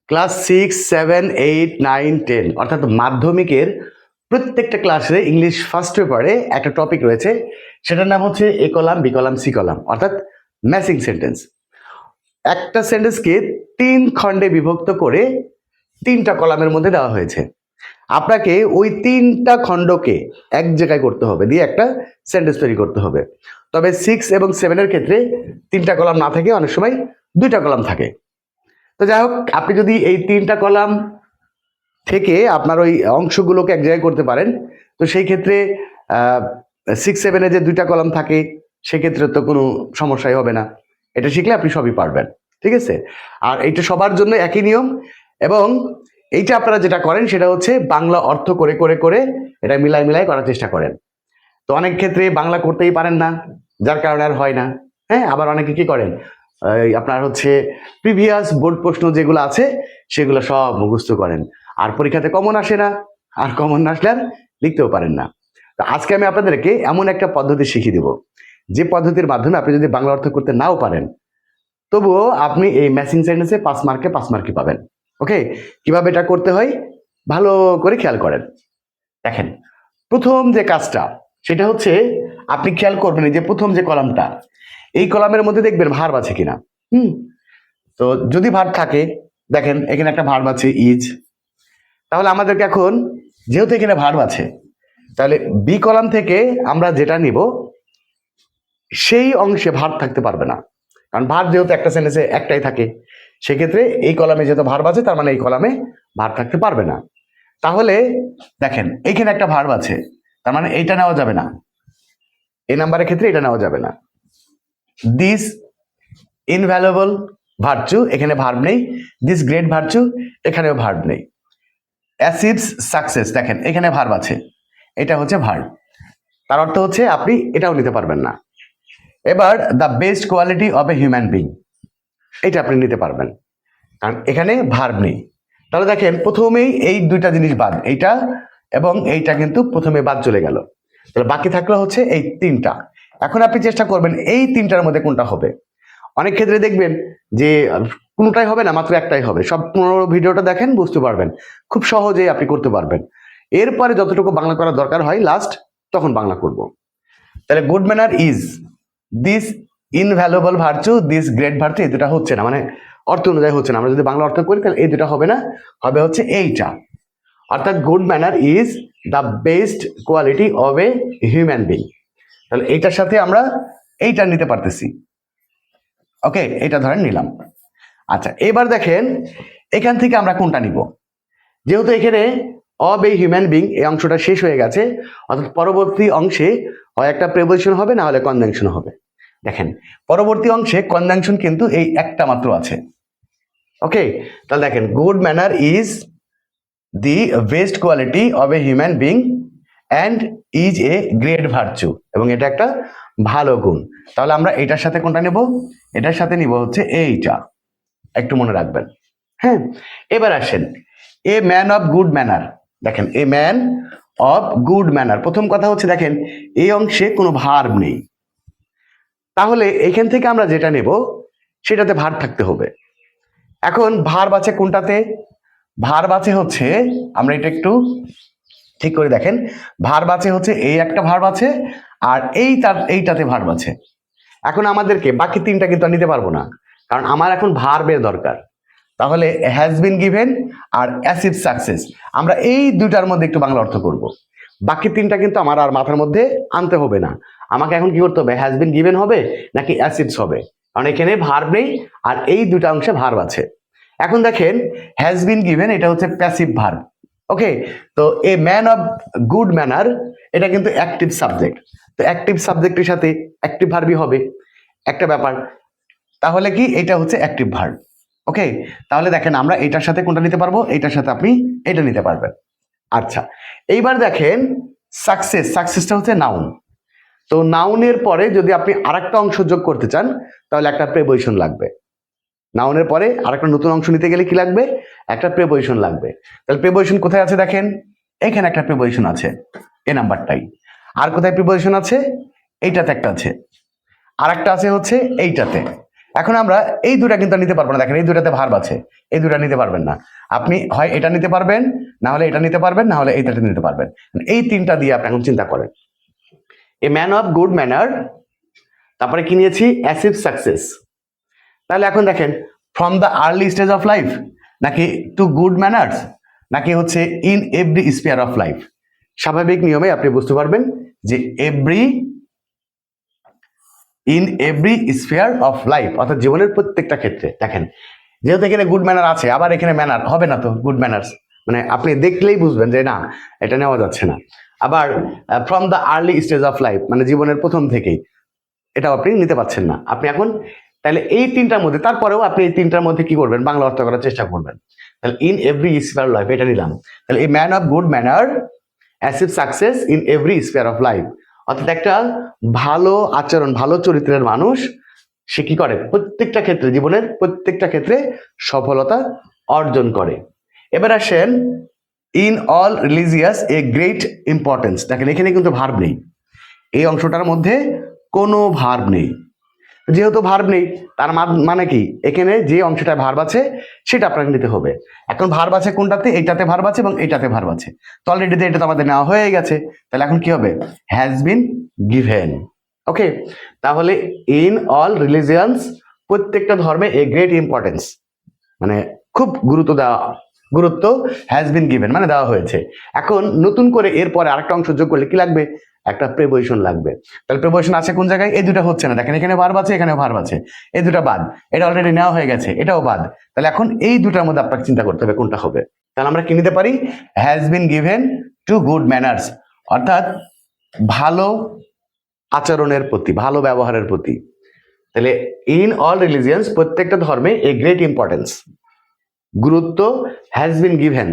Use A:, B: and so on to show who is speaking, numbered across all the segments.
A: Class 6, 7, 8, 9, 10 অর্থাৎ মাধ্যমিকের প্রত্যেকটা ক্লাসে ইংলিশ ফার্স্ট পেপারে একটা টপিক রয়েছে, সেটার নাম হচ্ছে A column, B column, C column, অর্থাৎ ম্যাচিং সেন্টেন্স। একটা সেন্টেন্সকে 3 খণ্ডে বিভক্ত করে 3টা কলামের মধ্যে দেওয়া হয়েছে। আপনাকে ওই 3টা খণ্ডকে এক জায়গায় করতে হবে, দিয়ে একটা সেন্টেন্স তৈরি করতে হবে। তবে 6 এবং 7 ক্ষেত্রে 3টা কলাম না থাকে, অনেক সময় 2টা কলাম থাকে। তো যাই হোক, আপনি যদি এই 3টা কলাম থেকে আপনার ওই অংশগুলোকে এক জায়গায় করতে পারেন, তো সেই ক্ষেত্রে 6, 7 যে 2টা কলাম থাকে, সেক্ষেত্রে তো কোনো সমস্যাই হবে না। এটা শিখলে আপনি সবই পারবেন, ঠিক আছে? আর এইটা সবার জন্য একই নিয়ম, এবং এইটা আপনারা যেটা করেন সেটা হচ্ছে বাংলা অর্থ করে করে করে এটা মিলাই করার চেষ্টা করেন। তো অনেক ক্ষেত্রে বাংলা করতেই পারেন না, যার কারণে আর হয় না। হ্যাঁ, আবার অনেকে কি করেন, আপনার হচ্ছে প্রিভিয়াস বোর্ড প্রশ্ন যেগুলো আছে সেগুলো সব মুখস্থ করেন, আর পরীক্ষাতে কমন আসে না, আর কমন না আসলে আর লিখতেও পারেন না। তো আজকে আমি আপনাদেরকে এমন একটা পদ্ধতি শিখিয়ে দেব, যে পদ্ধতির মাধ্যমে আপনি যদি বাংলা অর্থ করতে নাও পারেন, তবুও আপনি এই ম্যাচিং সেন্টেন্সে 5 মার্কে 5 মার্কই পাবেন। ওকে, কিভাবে এটা করতে হয় ভালো করে খেয়াল করেন। দেখেন, প্রথম যে কাজটা সেটা হচ্ছে আপনি খেয়াল করবেন যে প্রথম যে কলামটা, এই কলামের মধ্যে দেখবেন ভার্ব আছে কিনা। তো যদি ভার্ব থাকে, দেখেন এখানে একটা ভার্ব আছে ইজ। তাহলে আমাদেরকে এখন, যেহেতু এখানে ভার্ব আছে, তাহলে বি কলাম থেকে আমরা যেটা নিব সেই অংশে ভার্ব থাকতে পারবে না, কারণ ভার্ব যেহেতু একটা সেন্টেন্সে একটাই থাকে, সেক্ষেত্রে এই কলামে যেহেতু ভার্ব আছে, তার মানে এই কলামে ভার্ব থাকতে পারবে না। তাহলে দেখেন এইখানে একটা ভার্ব আছে, তার মানে এইটা নেওয়া যাবে না, এই নাম্বারের ক্ষেত্রে এটা নেওয়া যাবে না। দিস ইনভ্যালুয়েবল ভার্চু, এখানে ভার্ব নেই। দিস গ্রেট ভার্চু, এখানেও ভার্ব নেই। অ্যাচিভস সাকসেস, দেখেন এখানে ভার্ব আছে, এটা হচ্ছে ভার্ব, তার অর্থ হচ্ছে আপনি এটাও নিতে পারবেন না। এবার the best quality of a human being, এটা আপনি নিতে পারবেন, কারণ এখানে ভার্ব নেই। তাহলে দেখেন প্রথমেই এই 2টা জিনিস বাদ, এইটা এবং এইটা কিন্তু প্রথমে বাদ চলে গেল। তাহলে বাকি থাকলো হচ্ছে এই 3টা। এখন আপনি চেষ্টা করবেন এই 3টার মধ্যে কোনটা হবে। অনেক ক্ষেত্রে দেখবেন যে কোনোটাই হবে না, মাত্র একটাই হবে। সব 15 ভিডিওটা দেখেন, বুঝতে পারবেন, খুব সহজেই আপনি করতে পারবেন। এরপরে যতটুকু বাংলা করার দরকার হয় লাস্ট, তখন বাংলা করব। তাহলে good manner is, this invaluable virtue, this great virtue, এই দুটা হচ্ছে না, মানে অর্থ অনুযায়ী হচ্ছে না। আমরা যদি বাংলা অর্থ করি তাহলে এই দুটা হবে না, হবে হচ্ছে এইটা। অর্থাৎ good manner is the best quality of a human being. তাহলে এইটার সাথে আমরা এইটা নিতে পারতেছি। ওকে, এটা ধরেন নিলাম। আচ্ছা, এবার দেখেন এখান থেকে আমরা কোনটা নিব। যেহেতু এখানে অব এ হিউম্যান বিং এই অংশটা শেষ হয়ে গেছে, অর্থাৎ পরবর্তী অংশে হয় একটা প্রেপোজিশন হবে, না হলে কনজাংশন হবে। দেখেন পরবর্তী অংশে কনজাংশন কিন্তু এই একটা মাত্র আছে। ওকে, তাহলে দেখেন good manner is the best quality of a human being and is a great virtue, এবং এটা একটা ভালো গুণ। তাহলে আমরা এটার সাথে কোনটা নেব, এটার সাথে নিব হচ্ছে এইটা, একটু মনে রাখবেন। হ্যাঁ, এবার আসেন a man of good manner. দেখেন a man of good manner, প্রথম কথা হচ্ছে দেখেন এই অংশে কোনো ভার্ব নেই, তাহলে এখান থেকে আমরা যেটা নেব সেটাতে ভার্ব থাকতে হবে। এখন ভার্ব আছে কোনটাতে, ভার্ব আছে হচ্ছে, আমরা এটা একটু ঠিক করে দেখেন, ভার্ব আছে হচ্ছে এই একটা ভার্ব আছে, আর এইটাতে ভার্ব আছে। এখন আমাদেরকে বাকি 3টা কিন্তু নিতে পারবো না, কারণ আমার এখন ভার্বের দরকার। তাহলে হ্যাজ বিন গিভেন আর অ্যাচিভ সাকসেস, আমরা এই 2টার মধ্যে একটু বাংলা অর্থ করব। বাকি 3টা কিন্তু আমার আর মাথার মধ্যে আনতে হবে না। আমাকে এখন কি করতে হবে, হ্যাজ বিন গিভেন হবে নাকি অ্যাচিভস হবে, কারণ এখানে ভার্ব নেই আর এই 2টা অংশে ভার্ব আছে। এখন দেখেন হ্যাজ বিন গিভেন, এটা হচ্ছে প্যাসিভ ভার্ব। ওকে, তো a man of good manner, এটা কিন্তু অ্যাক্টিভ সাবজেক্ট। তো অ্যাক্টিভ সাবজেক্টের সাথে অ্যাক্টিভ ভার্বই হবে, একটা ব্যাপার। তাহলে কি এটা হচ্ছে অ্যাক্টিভ ভার্ব। ওকে, তাহলে দেখেন আমরা এটার সাথে কোনটা নিতে পারবো, এটার সাথে আপনি এটা নিতে পারবেন। আচ্ছা, এইবার দেখেন সাকসেস, সাকসেসটা হচ্ছে নাউন। তো নাউনের পরে যদি আপনি আরেকটা অংশ যোগ করতে চান, তাহলে একটা প্রেপোজিশন লাগবে। নাউনের পরে আরেকটা নতুন অংশ নিতে গেলে কি লাগবে, একটা প্রেপোজিশন লাগবে। তাহলে প্রেপোজিশন কোথায় আছে দেখেন, এখানে একটা প্রেপোজিশন আছে, এ নাম্বারটাই। আর কোথায় প্রেপোজিশন আছে, এইটাতে একটা আছে, আর একটা আছে হচ্ছে এইটাতে। এখন আমরা এই দুটা কিন্তু নিতে পারবো না, দেখেন এই দুটাতে ভার্ব আছে, এই দুটা নিতে পারবেন না। আপনি হয় এটা নিতে পারবেন, না হলে এটা নিতে পারবেন, না হলে এইটা নিতে পারবেন। এই তিনটা দিয়ে আপনি এখন চিন্তা করেন। এ ম্যান অফ গুড ম্যানার, তারপরে কি নিয়েছি, অ্যাচিভ সাকসেস। তাহলে এখন দেখেন from the early stage of life, নাকি টু গুড ম্যানার্স, নাকি হচ্ছে in every spare of life. স্বাভাবিক নিয়মে আপনি বুঝতে পারবেন যে in every spare of life, অর্থাৎ জীবনের প্রত্যেকটা ক্ষেত্রে। দেখেন যেহেতু এখানে গুড ম্যানার আছে, আবার এখানে ম্যানার হবে না, তো গুড ম্যানার্স মানে আপনি দেখলেই বুঝবেন যে না, এটা নেওয়া যাচ্ছে না। আবার from the early stage of life, মানে জীবনের প্রথম থেকেই, এটাও আপনি নিতে পারছেন না। আপনি এখন তাহলে এই তিনটার মধ্যে, তারপরেও আপনি এই তিনটার মধ্যে কি করবেন, বাংলা অর্থ করার চেষ্টা করবেন। তাহলে in every spare of life এটা নিলাম। তাহলে এ man of good manner achieve success in every spare of life, অর্থাৎ একটা ভালো আচরণ, ভালো চরিত্রের মানুষ সে কি করে, প্রত্যেকটা ক্ষেত্রে, জীবনের প্রত্যেকটা ক্ষেত্রে সফলতা অর্জন করে। এবার আসেন in all religious a great importance. দেখেন এখানে কিন্তু ভার্ব নেই, এই অংশটার মধ্যে কোনো ভার্ব নেই। যেহেতু ভার্ব নেই তার মানে কি, এখানে যে অংশটা ভার্ব আছে সেটা আপনাকে নিতে হবে। এখন ভার্ব আছে কোনটাতে, এইটাতে ভার্ব আছে এবং এইটাতে ভার্ব আছে, তো অলরেডি এটা তো আমাদের নেওয়া হয়ে গেছে। তাহলে এখন কি হবে, হ্যাজ বিন গিভেন। ওকে, তাহলে ইন অল রিলিজিয়ান্স, প্রত্যেকটা ধর্মে এ গ্রেট ইম্পর্টেন্স মানে খুব গুরুত্ব হ্যাজ বিন গিভেন মানে দেওয়া হয়েছে। এখন নতুন করে এরপরে আরেকটা অংশ যোগ করলে কি লাগবে, একটা প্রিপোজিশন লাগবে। তাহলে প্রিপোজিশন আছে কোন জায়গায়, এই দুটো হচ্ছে না, দেখেন এখানে ভার্ব আছে, এখানেও ভার্ব আছে, এই দুটো বাদ, এটা অলরেডি নেওয়া হয়ে গেছে, এটাও বাদ। তাহলে এখন এই দুটার মধ্যে আপনাকে চিন্তা করতে হবে কোনটা হবে। তাহলে আমরা কি নিতে পারি, has been given to good manners, অর্থাৎ ভালো আচরণের প্রতি, ভালো ব্যবহারের প্রতি। তাহলে ইন অল রিলিজিয়ান্স, প্রত্যেকটা ধর্মে এ গ্রেট ইম্পর্টেন্স, গুরুত্ব হ্যাজ বিন গিভেন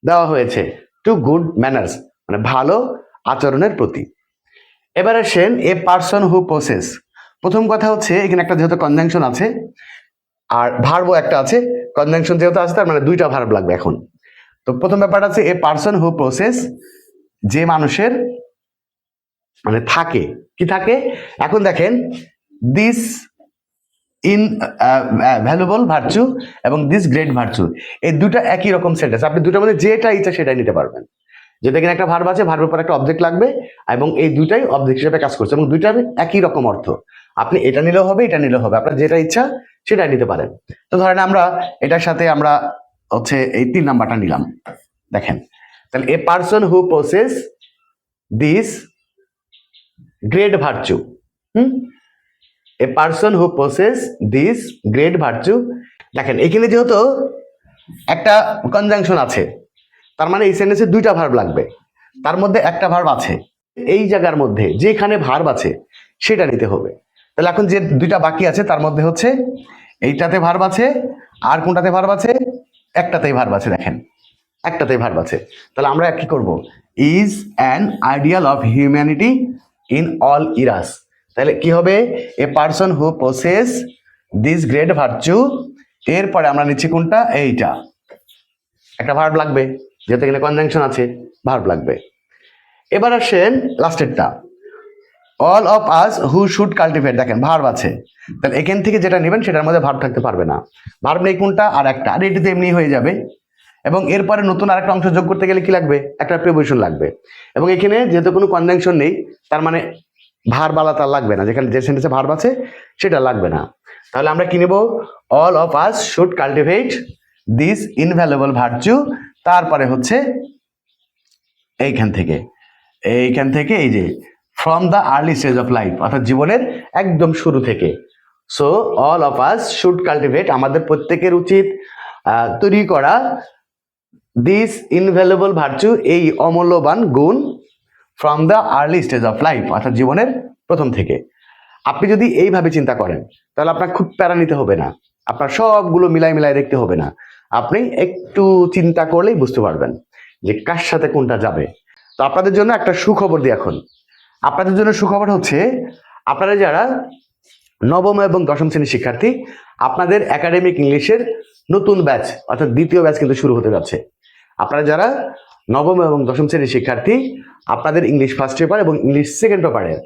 A: দেওয়া হয়েছে টু গুড ম্যানার্স মানে ভালো আচরণের প্রতি। এবার আসেন এ পারসন হু পসেস। প্রথম কথা হচ্ছে এখানে একটা যেহেতু কনজাংশন আছে আর ভার্বও একটা আছে, কনজাংশন যেহেতু আছে তার মানে দুইটা ভার্ব লাগবে এখন। তো প্রথম ব্যাপারটা আছে এ পারসন হু পসেস, যে মানুষের মানে থাকে, কি থাকে, এখন দেখেন দিস ইন ভ্যালুয়েবল ভার্চু এবং দিস গ্রেট ভার্চু, এই দুটো একই রকম সেন্টেন্স, আপনি দুটোর মধ্যে যেটা ইচ্ছা সেটাই নিতে পারবেন। যেহেতু এখানে একটা ভার্ব আছে, ভার্বের পর একটা অবজেক্ট লাগবে এবং এই দুটাই অবজেক্ট হিসেবে কাজ করছে এবং দুইটার একই রকম অর্থ। আপনি এটা নিলেও হবে, এটা নিলেও হবে, আপনার যেটা ইচ্ছা সেটাই নিতে পারেন। তো ধরেন আমরা এটার সাথে আমরা হচ্ছে এই 3 নাম্বারটা নিলাম। দেখেন তাহলে এ person who possess this great virtue, A person who possess this great virtue. দেখেন এখানে যেহেতু একটা কনজাংশন আছে তার মানে এই সেন্টেন্সে দুইটা ভার্ব লাগবে, তার মধ্যে একটা ভার্ব আছে, এই জায়গার মধ্যে যেখানে ভার্ব আছে সেটা নিতে হবে। তাহলে এখন যে দুইটা বাকি আছে তার মধ্যে হচ্ছে এইটাতে ভার্ব আছে আর কোনটাতে ভার্ব আছে, একটাতেই ভার্ব আছে, দেখেন একটাতেই ভার্ব আছে। তাহলে আমরা কি করব, is an ideal of humanity in all eras. তাহলে কি হবে, a person who possess this great virtue, এরপরে আমরা নিচ্ছি কোনটা, এইটা একটা ভার্ব লাগবে, যেহেতু এখানে কনজাংশন আছে ভার্ব লাগবে। এবার আসেন লাস্টেরটা, all of us who should cultivate, দেখেন ভার্ব আছে, তাহলে এখান থেকে যেটা নেবেন সেটার মধ্যে ভার্ব থাকতে পারবে না, ভার্ব নেই কোনটা আর একটা, আর এটিতে এমনি হয়ে যাবে। এবং এরপরে নতুন আরেকটা অংশ যোগ করতে গেলে কি লাগবে, একটা প্রিপোজিশন লাগবে। এবং এখানে যেহেতু কোনো কনজাংশন নেই তার মানে ভার্ব আলাদা লাগবে না, যেখানে যে সেন্টেন্সে ভার্ব আছে সেটা লাগবে না। তাহলে আমরা কি নেব, all of us should cultivate this invaluable virtue, তারপরে হচ্ছে এইখান থেকে এই যে from the early stage of life, অর্থাৎ জীবনের একদম শুরু থেকে। So all of us should cultivate, আমাদের প্রত্যেকের উচিত তৈরি করা দিস ইনভ্যালুয়েবল ভার্চু, এই অমূল্যবান গুণ, from the early stage of life, অর্থাৎ জীবনের প্রথম থেকে। আপনি যদি এইভাবে চিন্তা করেন তাহলে আপনার খুব প্যারা নিতে হবে না, আপনার সবগুলো মিলাই দেখতে হবে না, আপনি একটু চিন্তা করলেই বুঝতে পারবেন যে কার সাথে কোনটা যাবে। তো আপনাদের জন্য একটা সুখবর দিই এখন, আপনাদের জন্য সুখবর হচ্ছে আপনারা যারা নবম এবং দশম শ্রেণীর শিক্ষার্থী, আপনাদের একাডেমিক ইংলিশের নতুন ব্যাচ অর্থাৎ দ্বিতীয় ব্যাচ কিন্তু শুরু হতে যাচ্ছে। আপনারা যারা নবম এবং দশম শ্রেণীর শিক্ষার্থী, আপনাদের ইংলিশ ফার্স্ট পেপার এবং ইংলিশ সেকেন্ড পেপারের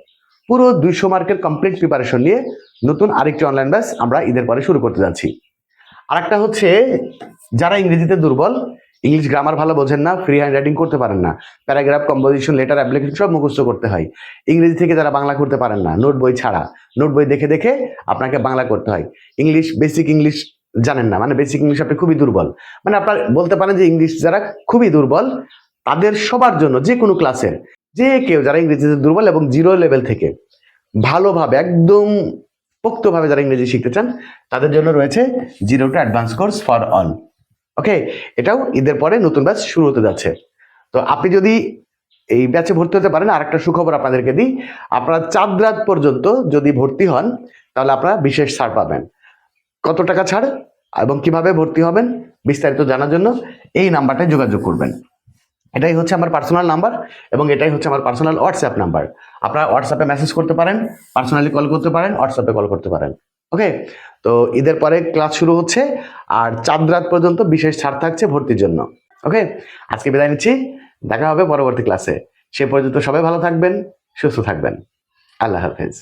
A: পুরো 200 মার্কের কমপ্লিট প্রিপারেশন নিয়ে নতুন আরেকটি অনলাইন ব্যাচ আমরা ঈদের পরে শুরু করতে যাচ্ছি। আরেকটা হচ্ছে যারা ইংরেজিতে দুর্বল, ইংলিশ গ্রামার ভালো বোঝেন না, ফ্রি হ্যান্ড রাইটিং করতে পারেন না, প্যারাগ্রাফ, কম্পোজিশন, লেটার, অ্যাপ্লিকেশন সব মুখস্থ করতে হয়, ইংরেজি থেকে যারা বাংলা করতে পারেন না, নোট বই ছাড়া, নোট বই দেখে দেখে আপনাকে বাংলা করতে হয়, ইংলিশ বেসিক ইংলিশ জানেন না, মানে বেসিক ইংলিশ আপনি খুবই দুর্বল, মানে আপনার বলতে পারেন যে ইংলিশ যারা খুবই দুর্বল, তাদের সবার জন্য যে কোনো ক্লাসের যে কেউ যারা ইংরেজিতে দুর্বল এবং জিরো লেভেল থেকে ভালোভাবে একদম পোক্তভাবে যারা ইংরেজি শিখতে চান তাদের জন্য রয়েছে zero to advance course for all. Okay, এটাও ঈদের পরে নতুন ব্যাচ শুরু হতে যাচ্ছে। তো আপনি যদি এই ব্যাচে ভর্তি হতে পারেন, আরেকটা সুখবর আপনাদেরকে দিই, আপনারা চাঁদ রাত পর্যন্ত যদি ভর্তি হন তাহলে আপনারা বিশেষ ছাড় পাবেন। কত টাকা ছাড় এবং কিভাবে ভর্তি হবেন বিস্তারিত জানার জন্য এই নাম্বারটায় যোগাযোগ করবেন। এটাই হচ্ছে আমার পার্সোনাল নাম্বার এবং এটাই হচ্ছে আমার পার্সোনাল হোয়াটসঅ্যাপ নাম্বার। আপনারা হোয়াটসঅ্যাপে মেসেজ করতে পারেন, পার্সোনালি কল করতে পারেন, হোয়াটসঅ্যাপে কল করতে পারেন। ওকে, তো ঈদের পরে ক্লাস শুরু হচ্ছে আর চাঁদ রাত পর্যন্ত বিশেষ ছাড় থাকছে ভর্তির জন্য। ওকে, আজকে বিদায় নিচ্ছি, দেখা হবে পরবর্তী ক্লাসে। সে পর্যন্ত সবাই ভালো থাকবেন, সুস্থ থাকবেন। আল্লাহ হাফেজ।